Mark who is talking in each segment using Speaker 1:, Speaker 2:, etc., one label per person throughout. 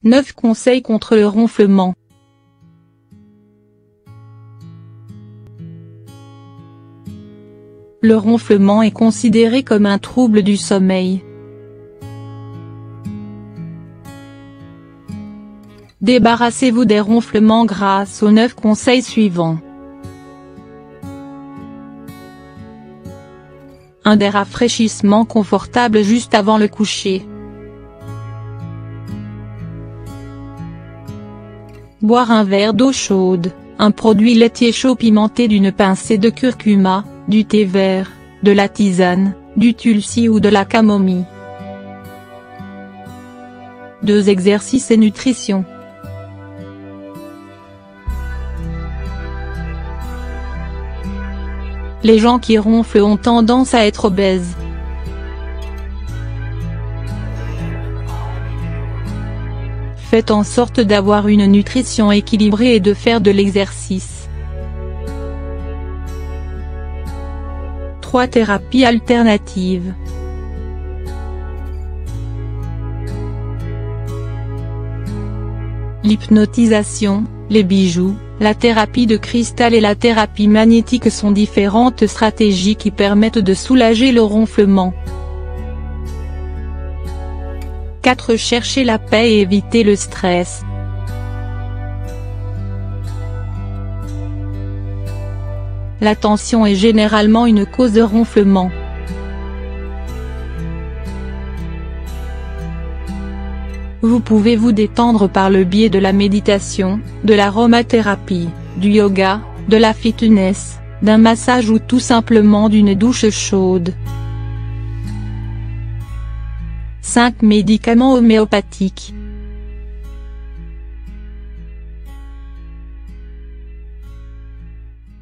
Speaker 1: 9 conseils contre le ronflement. Le ronflement est considéré comme un trouble du sommeil. Débarrassez-vous des ronflements grâce aux 9 conseils suivants. 1. Des rafraîchissements confortables juste avant le coucher. Boire un verre d'eau chaude, un produit laitier chaud pimenté d'une pincée de curcuma, du thé vert, de la tisane, du tulsi ou de la camomille. 2. Exercice et nutrition. Les gens qui ronflent ont tendance à être obèses. Faites en sorte d'avoir une nutrition équilibrée et de faire de l'exercice. 3. Thérapies alternatives. L'hypnotisation, les bijoux, la thérapie de cristal et la thérapie magnétique sont différentes stratégies qui permettent de soulager le ronflement. 4. Chercher la paix et éviter le stress. La tension est généralement une cause de ronflement. Vous pouvez vous détendre par le biais de la méditation, de l'aromathérapie, du yoga, de la fitness, d'un massage ou tout simplement d'une douche chaude. 5. Médicaments homéopathiques.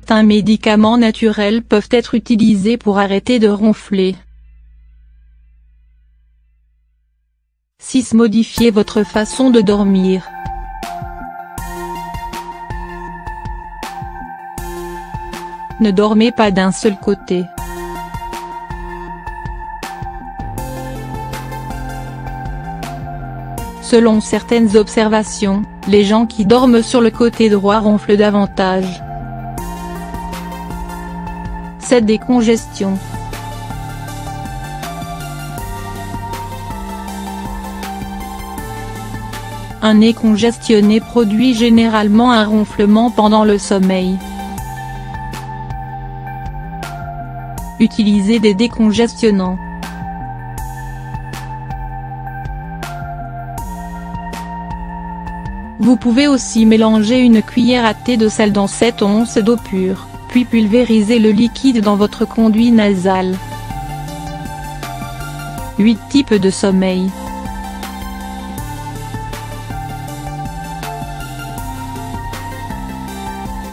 Speaker 1: Certains médicaments naturels peuvent être utilisés pour arrêter de ronfler. 6. Modifiez votre façon de dormir. Ne dormez pas d'un seul côté. Selon certaines observations, les gens qui dorment sur le côté droit ronflent davantage. 7. Décongestion. Un nez congestionné produit généralement un ronflement pendant le sommeil. Utilisez des décongestionnants. Vous pouvez aussi mélanger une cuillère à thé de sel dans 7 onces d'eau pure, puis pulvériser le liquide dans votre conduit nasal. 8. Types de sommeil.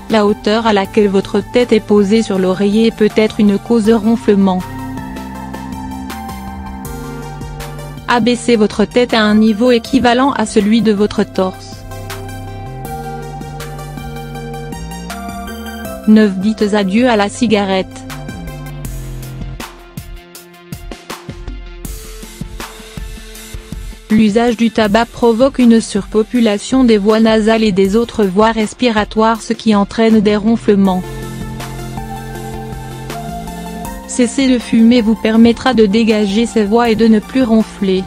Speaker 1: La hauteur à laquelle votre tête est posée sur l'oreiller peut être une cause de ronflement. Abaissez votre tête à un niveau équivalent à celui de votre torse. 9. Dites adieu à la cigarette. L'usage du tabac provoque une surpopulation des voies nasales et des autres voies respiratoires, ce qui entraîne des ronflements. Cesser de fumer vous permettra de dégager ces voies et de ne plus ronfler.